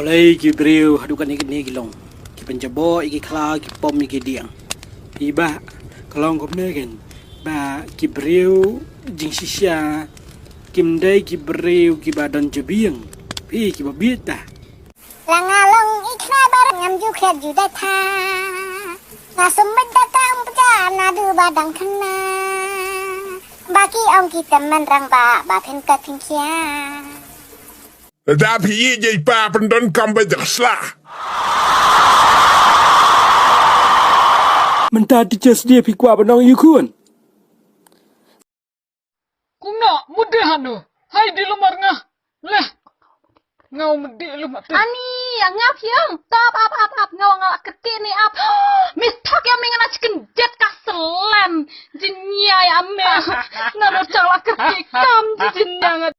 Mulai Gibril hadukan iki long. Ki penjabo iki kla ki pom iki diang. Iba kalong komne kan. Ba Gibril jing sisya kim dai Gibril ki badan jebiang. Pi ki babit dah. Langalong ikna barang ngam ju khet ju dai tha. Na sumbat datang pejana du badang kena. Baki ong kita menrang ba pen ka tingkia. Tapi ia pa pendon kambe jerslah. Mentadi jas dia pi kwa banong yukun. Kuna mudahan no. Hai di lemar ngah. Leh. Ngau medi lemar. Ani yang ngap yang top up ngau keti ni up. Mistok yang mingana chicken jet kaselan. Jinya ya me. Nalo cala keti kam jinya